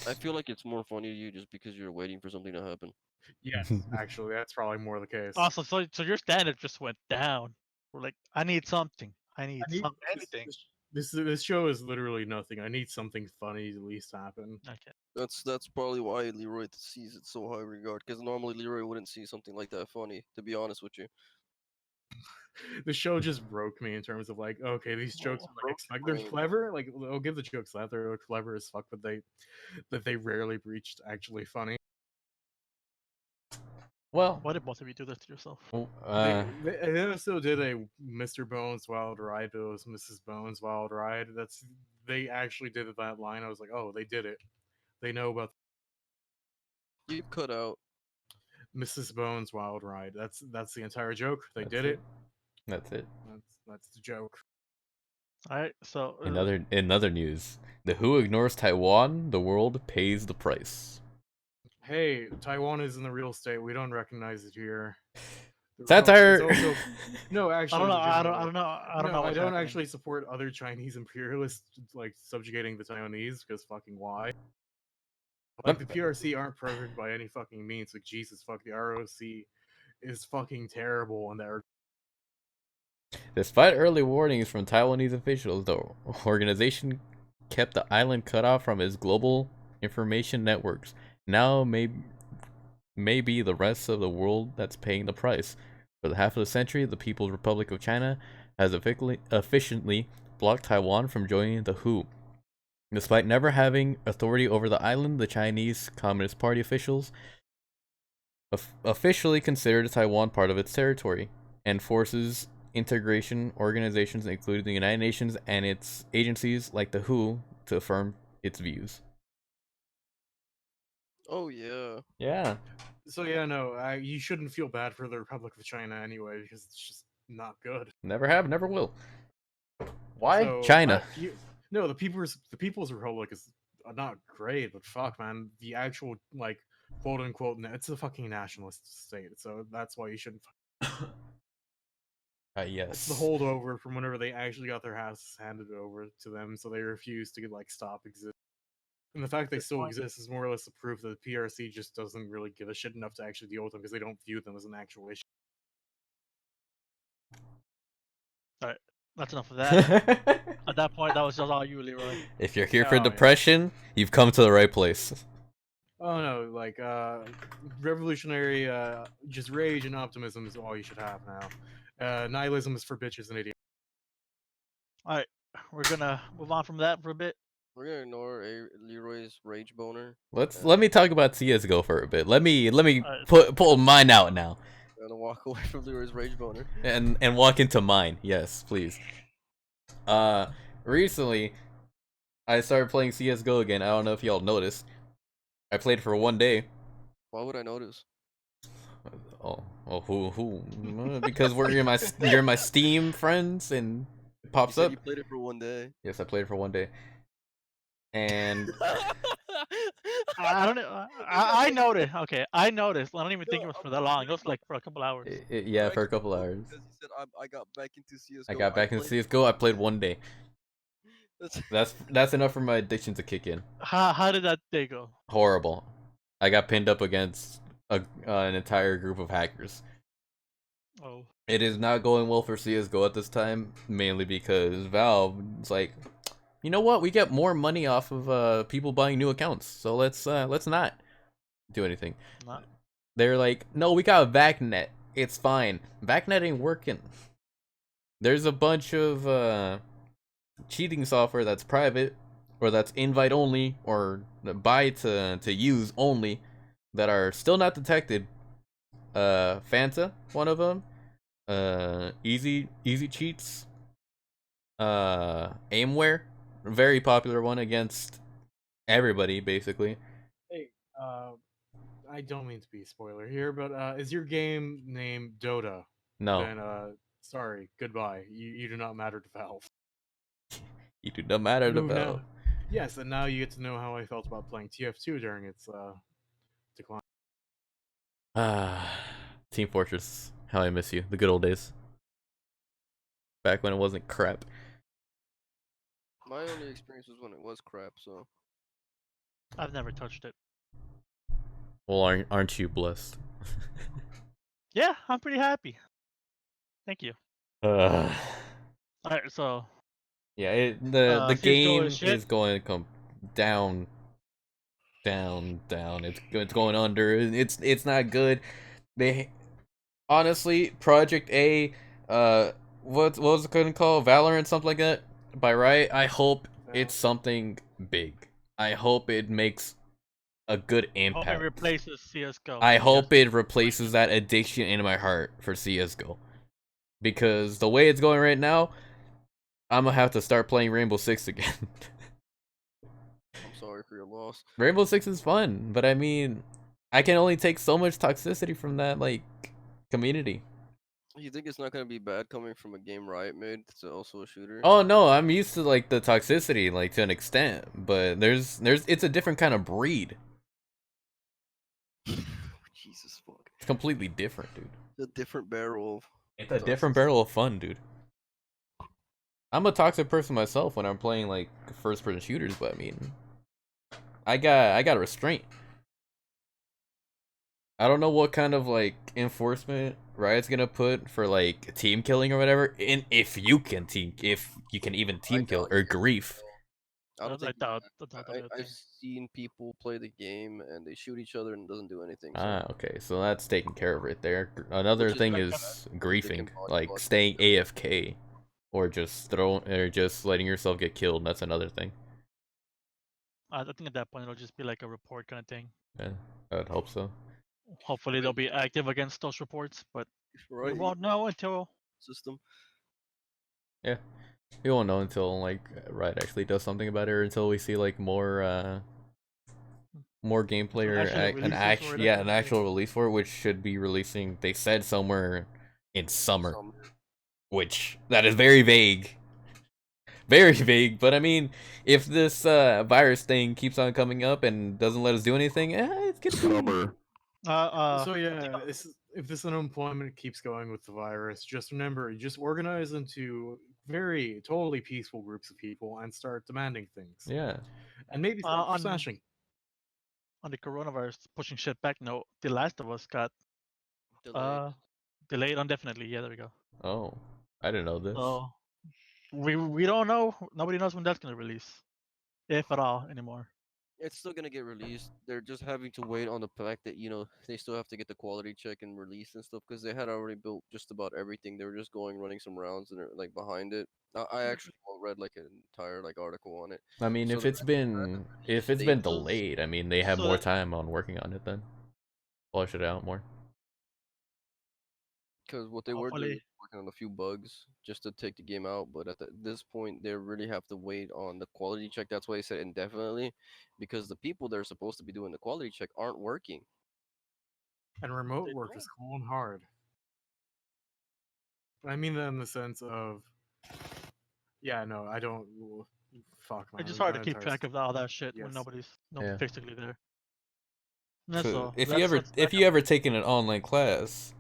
I feel like it's more funny to you just because you're waiting for something to happen. Yes, actually, that's probably more the case. Also, so your standard just went down. We're like, I need something. I need anything. This show is literally nothing. I need something funny to at least happen. Okay. That's probably why Leroy sees it so high regard. Because normally Leroy wouldn't see something like that funny. To be honest with you. The show just broke me in terms of like, okay, these jokes are like they're clever. Like, I'll give the jokes that they're clever as fuck, but they rarely reached actually funny. Well, Why did both of you do this to yourself? They also did a Mr. Bones Wild Ride, but it was Mrs. Bones Wild Ride. They actually did that line. I was like, oh, they did it. They know about You cut out. Mrs. Bones Wild Ride. That's the entire joke. They That's did it. it. That's it. That's the joke. All right. So In other news, the WHO ignores Taiwan. The world pays the price. Hey, Taiwan isn't the real state. We don't recognize it here. Satire. No, actually, I don't know. I don't actually support other Chinese imperialists like subjugating the Taiwanese because fucking why? Like the PRC aren't perfect by any fucking means. Like Jesus, fuck the ROC is fucking terrible, and they're. Despite early warnings from Taiwanese officials, the organization kept the island cut off from its global information networks. Now may be the rest of the world that's paying the price. For the half of the century, the People's Republic of China has efficiently blocked Taiwan from joining the WHO. Despite never having authority over the island, the Chinese Communist Party officials officially considered Taiwan part of its territory and forces integration organizations, including the United Nations and its agencies like the WHO, to affirm its views. Oh yeah. Yeah. So yeah, no, you shouldn't feel bad for the Republic of China anyway because it's just not good. Never have, never will. Why? So, China. No, the People's Republic is not great, but fuck, man, the actual like quote unquote, it's a fucking nationalist state, so that's why you shouldn't. Yes. It's the holdover from whenever they actually got their houses handed over to them, so they refused to like stop existing. And the fact they still exist is more or less a proof that the PRC just doesn't really give a shit enough to actually deal with them because they don't view them as an actual issue. all right. That's enough of that. At that point, that was just all you, Leroy. If you're here for Oh, yeah. depression, you've come to the right place. Oh no, like revolutionary, just rage and optimism is all you should have now. Nihilism is for bitches and idiots. All right, we're gonna move on from that for a bit. We're gonna ignore Leroy's rage boner. Let me talk about CS:GO for a bit. Let me Alright. pull mine out now We're gonna walk away from Leroy's rage boner. and walk into mine. Yes, please. Recently I started playing CS:GO again. I don't know if y'all noticed. I played for one day. Why would I notice? Oh, who? Because you're my Steam friends, and it You pops said up. you played it for one day. Yes, I played it for one day, and I don't know. I noticed. Okay, I noticed. I don't even think No, it was I'm for that just long. It cracking was like for a couple hours. yeah, for a cracking couple up hours. because he said I got back into I CS:GO. got I back in played it CS:GO. for I one played day. one day. That's That's enough for my addiction to kick in. How did that day go? Horrible. I got pinned up against an entire group of hackers. Oh, It is not going well for CS:GO at this time, mainly because Valve is like, you know what? We get more money off of people buying new accounts, so let's not do anything. not. They're like, no, we got a VACnet. It's fine. VACnet ain't working. There's a bunch of cheating software that's private, or that's invite only, or buy to use only, that are still not detected. Fanta, one of them. Easy cheats. Aimware, very popular one against everybody basically. Hey, I don't mean to be a spoiler here, but is your game named Dota? No, Then sorry, goodbye. You do not matter to Valve. you do not matter You about. know, yes, and now you get to know how I felt about playing TF2 during its decline. Ah, Team Fortress. How I miss you. The good old days. Back when it wasn't crap. my only experience was when it was crap. So I've never touched it. Well, aren't you blessed? Yeah, I'm pretty happy. Thank you. uh, All right, so yeah, the CS:GO is game shit. is going to come down, down. It's going under. It's not good. They honestly, Project A, what was it gonna call? Valorant, something like that. By right, I hope it's something big. I hope it makes a good Hope it impact. replaces CS:GO. I Yes. hope it replaces that addiction in my heart for CS:GO. Because the way it's going right now, I'm gonna have to start playing Rainbow Six again. I'm sorry for your loss. Rainbow Six is fun, but I mean, I can only take so much toxicity from that like community. You think it's not gonna be bad coming from a game Riot made that's also a shooter? Oh no, I'm used to like the toxicity like to an extent, but there's it's a different kind of breed. Jesus fuck. It's completely different, dude. A different barrel It's of a different toxicity. barrel of fun, dude. I'm a toxic person myself when I'm playing like first person shooters, but I mean, I got a restraint. I don't know what kind of like enforcement Riot's gonna put for like team killing or whatever. And if you can even I team kill doubt or you can team grief. kill. I don't I think you doubt can. that'll be a I've thing. seen people play the game and they shoot each other and it doesn't do anything. So Ah, okay, so that's taken care of right there. Another which is thing Like, pretty bad. is They griefing, can body like block staying each other. AFK, or just letting yourself get killed. That's another thing. I think at that point it'll just be like a report kind of thing. Yeah, I'd hope so. Hopefully they'll be active against those reports, but we Right won't know until system. Yeah, we won't know until like Riot actually does something about it, or until we see like more gameplay until or actually releases for it. I an guess. Yeah. actual release for it, which should be releasing. They said somewhere in summer, Some which that is very vague, very vague. But I mean, if this virus thing keeps on coming up and doesn't let us do anything, it's gonna be. summer. So I think yeah, if this unemployment keeps going with the virus, just remember, you just organize into very totally peaceful groups of people and start demanding things, Yeah. and maybe start on smashing. on the coronavirus pushing shit back. No, The Last of Us got Delayed. uh delayed indefinitely. Yeah, there we go. Oh, I didn't know this. So we don't know. Nobody knows when that's gonna release, if at all anymore. It's still gonna get released. They're just having to wait on the fact that they still have to get the quality check and release and stuff because they had already built just about everything. They were just going running some rounds and they're like behind it. I actually read like an entire like article on it. I mean, So if release it's been dates delayed, I mean, they have So more that time on working on it then. Flush it out more. because what they were doing hopefully was working on a few bugs just to take the game out. But at this point, they really have to wait on the quality check. That's why I said indefinitely, because the people that are supposed to be doing the quality check aren't working. And remote They work don't. is cool and hard. I mean that in the sense of, yeah, no, I don't. Fuck, man. It's just hard to That keep entire. track of all that shit when Yes. nobody's Yeah. physically there. And that's So all. That's if that you kind ever of taken an online class,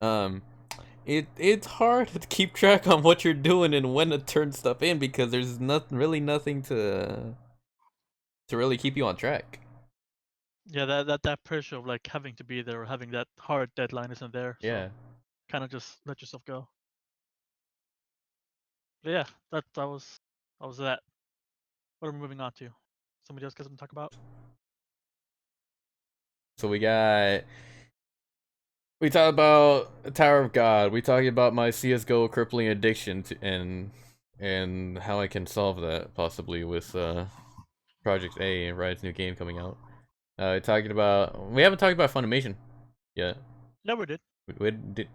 um, it's hard to keep track on what you're doing and when to turn stuff in because there's nothing to really keep you on track. yeah, that pressure of like having to be there or having that hard deadline isn't there. Yeah. So kind of just let yourself go. But yeah, that was that. What are we moving on to? Somebody else got something to talk about? So we talked about Tower of God. We talked about my CS:GO crippling addiction and how I can solve that possibly with Project A, Riot's new game coming out. We haven't talked about Funimation yet. Yeah, we did. We did.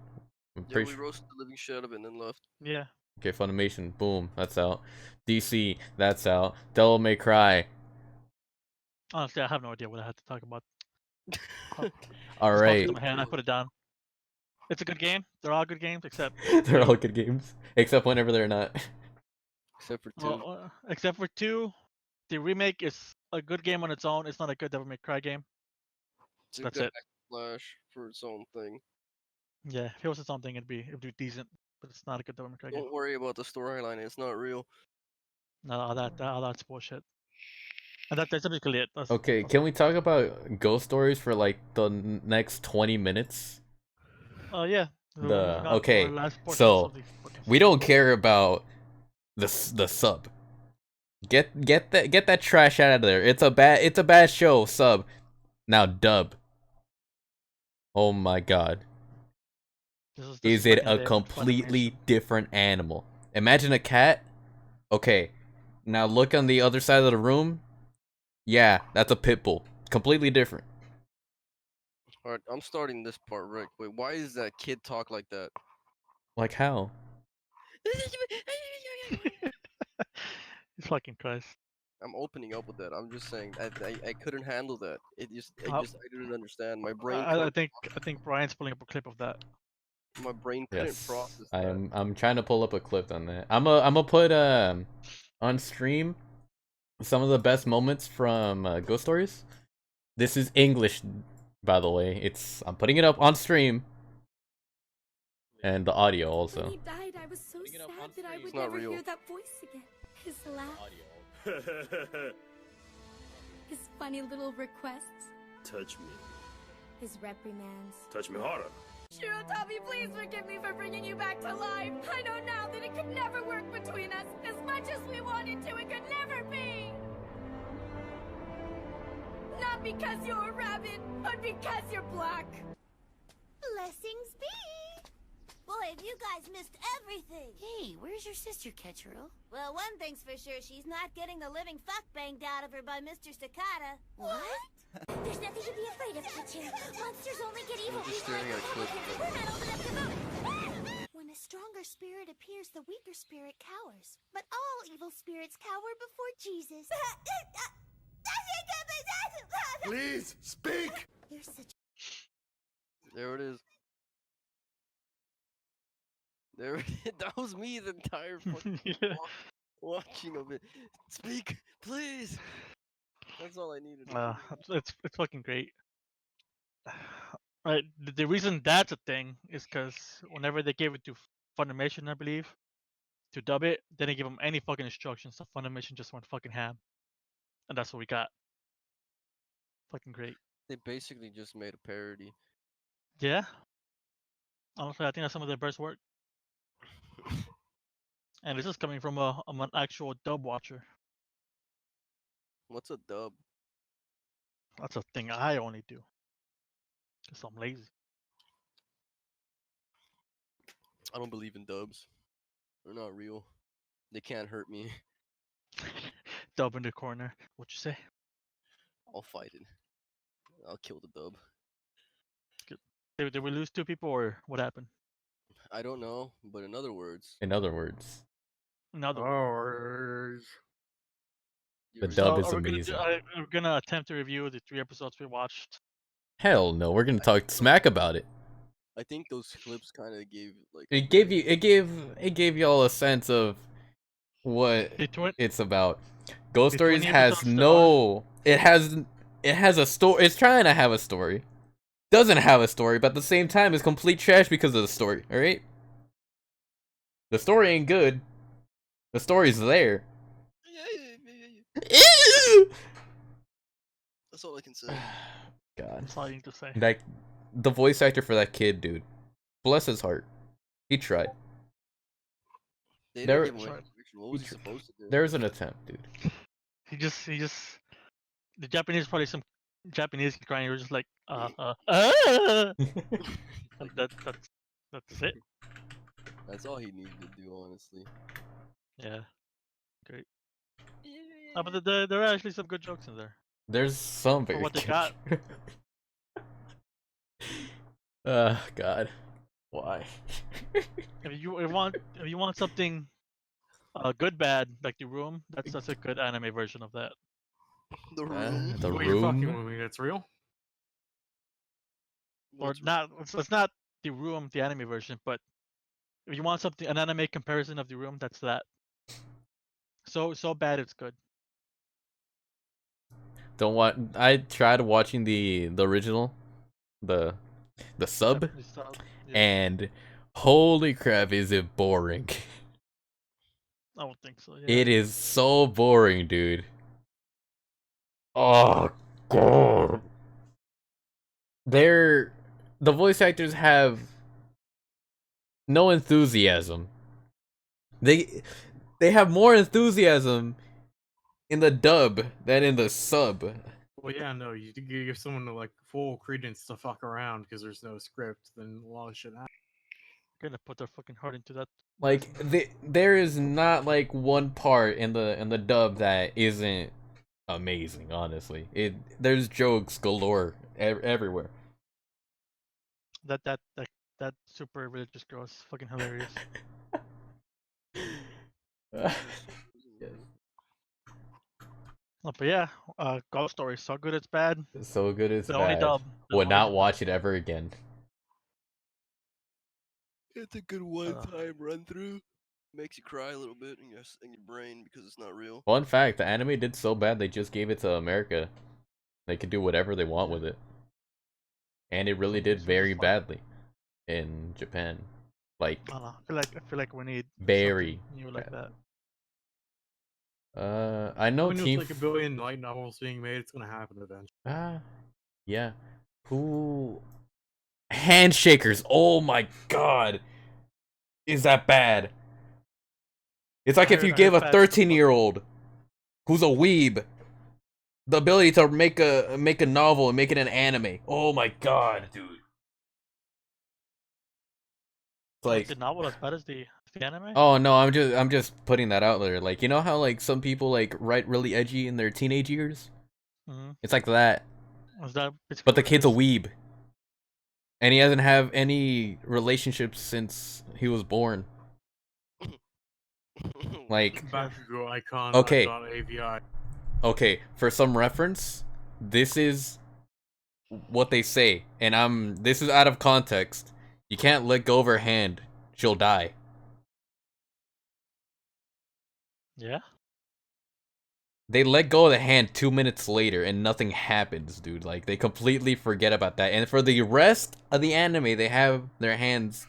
I'm Yeah, pretty we sure. roasted the living shit out of it and then left. Yeah. Okay, Funimation, boom, that's out. DC, that's out. Devil May Cry, Honestly, I have no idea what I had to talk about. all Just popped right. into my head. I put it down. It's a good game. They're all good games except They're two. all good games, except whenever they're not. Except for two. Well, except for two. The remake is a good game on its own. It's not a good Devil May Cry game. It's a That's good it. Flash for its own thing. Yeah, if it was its own thing, it'd be decent. But it's not a good Devil May Cry game. Don't worry about the storyline; it's not real. No, all that's bullshit. And that's basically it. Okay, That's can all. we talk about ghost stories for like the next 20 minutes? Oh yeah. So we're moving on to our Okay, last portions so of the podcast. we don't care about the sub. Get that trash out of there. It's a bad show. Sub now dub. Oh my god. This is Is it back in the a day when Funimation. completely different animal? Imagine a cat. Okay, now look on the other side of the room. Yeah, that's a pit bull. Completely different. Alright, I'm starting this part right. Wait, why is that kid talk like that? Like how? Fucking Christ. I'm opening up with that. I'm just saying I couldn't handle that. Uh, I didn't understand. My brain I couldn't think Brian's pulling up a clip of that. my brain couldn't Yes, process that. I'm trying to pull up a clip on that. I'm gonna put on stream some of the best moments from Ghost Stories. This is English, by the way. I'm putting it up on stream and the audio When also. he died, I was so Putting it up on sad that I stream. would It's not never real. hear that voice again. His laugh, his funny little requests, Touch me. his reprimands. Touch me harder. Shirotabi, please forgive me for bringing you back to life. I know now that it could never work between us. As much as we wanted to, it could never be. Not because you're a rabbit, but because you're black. Blessings be. Boy, have you guys missed everything. Hey, where's your sister, Ketchero? Well, one thing's for sure, she's not getting the living fuck banged out of her by Mr. Staccata. What? There's nothing to be afraid of, Ketchero. Monsters only get evil. I'm just staring at a clip of it. We're not old enough to move. When a stronger spirit appears, the weaker spirit cowers. But all evil spirits cower before Jesus. Please speak. You're such There it is. There it is. That was me the entire fucking Yeah. watching of it. Speak, please. That's all I needed. It's fucking great. Right, the reason that's a thing is because whenever they gave it to Funimation, I believe, to dub it, they didn't give them any fucking instructions. So Funimation just went fucking ham, and that's what we got. Fucking great. They basically just made a parody. Yeah. Honestly, I think that's some of their best work. And this is coming from an actual dub watcher. What's a dub? That's a thing I only do. Cause I'm lazy. I don't believe in dubs. They're not real. They can't hurt me. Dub in the corner. What you say? I'll fight it. I'll kill the dub. Did we lose two people or what happened? I don't know, but in other words, In other words, Another. Oh, you The were dub saying- is we're amazing. we're gonna attempt to review the 3 episodes we watched Hell no, we're gonna talk smack about it. I think those clips kind of gave like It gave y'all a sense of what it's about. Ghost the Stories 20 has episodes there are. no. It has a story. It's trying to have a story. Doesn't have a story, but at the same time is complete trash because of the story. All right. The story ain't good. The story's there. That's all I can say. God. That's all you need to say. That the voice actor for that kid, dude. Bless his heart. He tried. They There- didn't give away information. What was he supposed to do? There was an attempt, dude. He just the Japanese, probably some Japanese crying. You're just like like that's it. That's all he needed to do, honestly. Yeah, great. But there are actually some good jokes in there. There's some For very what they good. got. God. Why? If you want something good bad like The Room, that's a good anime version of that. The room. The Wait, you're fucking room. with me. That's real. Or What's not? It's not The Room, the anime version, but if you want something, an anime comparison of The Room, that's that. So bad it's good. Don't want. I tried watching the original, the sub, Japanese style, yeah. and holy crap, is it boring? I don't think so. Yeah. It is so boring, dude. Oh god. The voice actors have no enthusiasm. They have more enthusiasm in the dub than in the sub. Well, yeah, no, you give someone like full credence to fuck around because there's no script, then a lot of shit happens. Gonna put their fucking heart into that. Like there is not like one part in the dub that isn't amazing. Honestly, there's jokes galore everywhere. That super religious girl is fucking hilarious. Yes. But yeah, Ghost Story, so good it's bad. So good it's The only bad. dub. The Would only not dub. watch it ever again. It's a good one-time run through. Makes you cry a little bit in your brain because it's not real. Fun fact: the anime did so bad they just gave it to America. They could do whatever they want with it, and it really did So very just badly in Japan. Like I don't know. I feel like we need very something new like that. I know When there's Team. like a billion light novels being made, it's gonna happen eventually. Yeah. Who? Handshakers. Oh my god. Is that bad? It's like if you I gave heard a bad stuff about 13-year-old who's a weeb the ability to make a novel and make it an anime. Oh my god, dude. It's Like like the novel as bad as the anime. oh no, I'm just putting that out there. Like, you know how like some people like write really edgy in their teenage years? Mm-hmm. It's like that. Is that But the what it kid's a is? weeb. And he hasn't have any relationships since he was born. Like, Bakugo icon. Okay. .avi. okay, for some reference, this is what they say, and this is out of context. You can't let go of her hand; she'll die. Yeah. They let go of the hand 2 minutes later, and nothing happens, dude. Like, they completely forget about that. And for the rest of the anime, they have their hands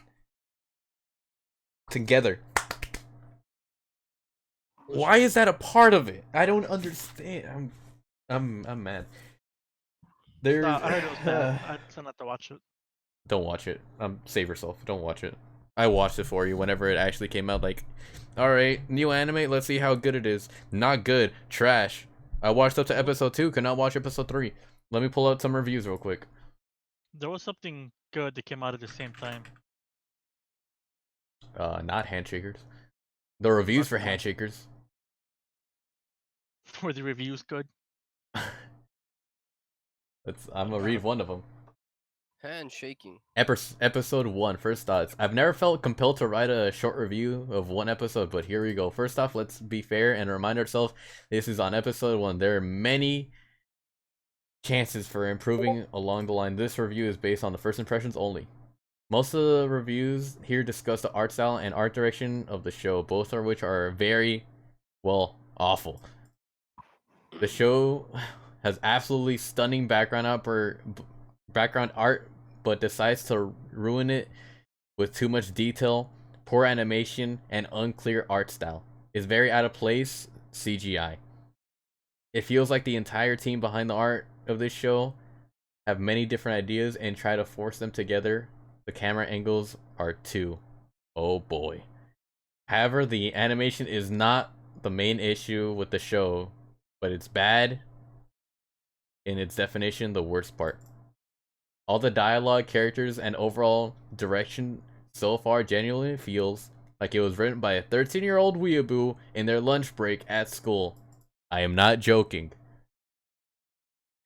together. Why is that a part of it? I don't understand. I'm mad. There's I heard it was bad. I decided not to watch it. Don't watch it. Save yourself. Don't watch it. I watched it for you whenever it actually came out. Like, all right, new anime. Let's see how good it is. Not good. Trash. I watched up to episode 2. Could not watch episode 3. Let me pull out some reviews real quick. There was something good that came out at the same time. Not Handshakers. The reviews for Fuck no. Handshakers. Were the reviews good? I'm gonna read one of them. Handshaking. Episode 1, first thoughts. I've never felt compelled to write a short review of one episode, but here we go. First off, let's be fair and remind ourselves this is on episode 1. There are many chances for improving along the line. This review is based on the first impressions only. Most of the reviews here discuss the art style and art direction of the show, both of which are very, well, awful. The show has absolutely stunning background art, but decides to ruin it with too much detail, poor animation, and unclear art style. It's very out of place CGI. It feels like the entire team behind the art of this show have many different ideas and try to force them together. The camera angles are too. Oh boy. However, the animation is not the main issue with the show, but it's bad in its definition, the worst part. All the dialogue, characters, and overall direction so far genuinely feels like it was written by a 13-year-old weeaboo in their lunch break at school. I am not joking.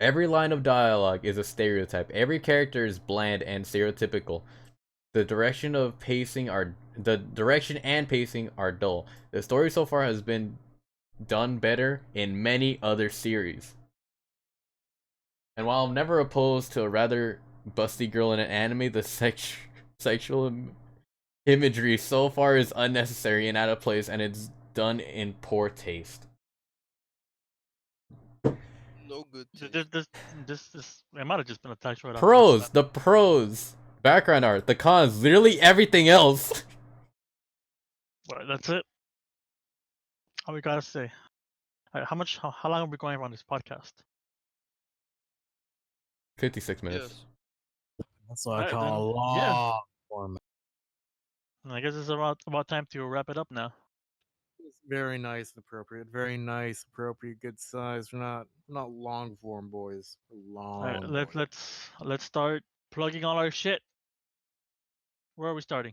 Every line of dialogue is a stereotype. Every character is bland and stereotypical. The direction and pacing are dull. The story so far has been done better in many other series. And while I'm never opposed to a rather busty girl in an anime, the sexual imagery so far is unnecessary and out of place, and it's done in poor taste. No good. This it might have just been a text right Pros, the pros, background art, the cons, literally everything else. Well, that's it. All we gotta say. Alright, how long are we going on this podcast? 56 minutes. Yes. That's what I Alright, call a then, long yeah. format. I guess it's about time to wrap it up now. It's very nice and appropriate. Very nice, appropriate, good size. We're not long form boys. Alright, Long. let's start plugging all our shit. Where are we starting?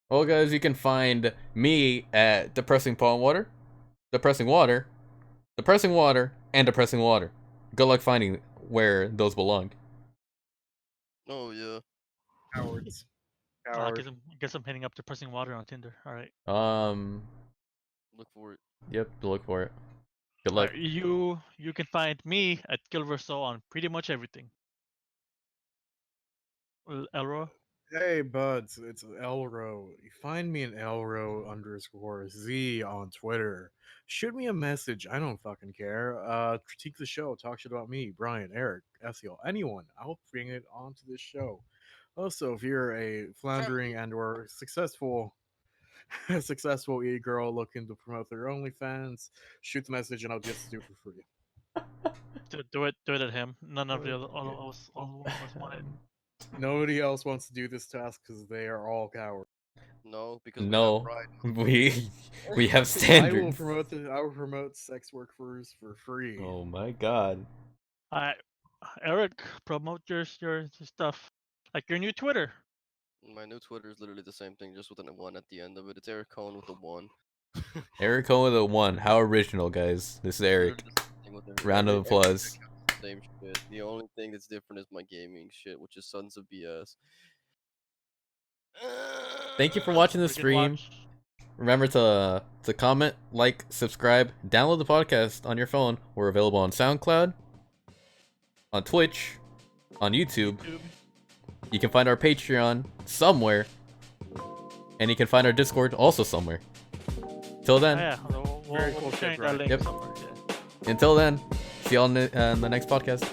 Well, guys, you can find me at Depressing Palm Water, Depressing Water, Depressing Water, and Depressing Water. Good luck finding where those belong. Oh yeah. Cowards. I Coward. guess I'm hitting up Depressing Water on Tinder. Alright. Look for it. Yep, look for it. Good luck. You can find me at Gilverso on pretty much everything. Elro? Hey buds, it's Elro. You find me in Elro_Z on Twitter. Shoot me a message. I don't fucking care. Critique the show. Talk shit about me, Brian, Eric, Essiel, anyone. I'll bring it onto this show. Also, if you're a floundering and/or successful e-girl looking to promote their OnlyFans, shoot the message and I'll just do it for free. Do it at him. None of the all of us want it. Nobody else wants to do this task because they are all cowards. No, because we have No, pride. we have standards. I will promote sex workers for free. Oh my god. Eric, promote your stuff. Like your new Twitter. My new Twitter is literally the same thing, just with a 1 at the end of it. It's Eric Cohen with a 1. Eric Cohen with a 1. How original, guys. This is Eric. Literally the same thing with Round of every applause. account, same shit. The only thing that's different is my gaming shit, which is Sons of BS. Thank you for watching the We can stream. watch- Remember to comment, like, subscribe, download the podcast on your phone. We're available on SoundCloud, on Twitch, on YouTube. You can find our Patreon somewhere, and you can find our Discord also somewhere. Till then, Yeah, Very we'll cool be shit, sharing that Brian. link Yep. somewhere. Yeah. until then, see y'all in the next podcast.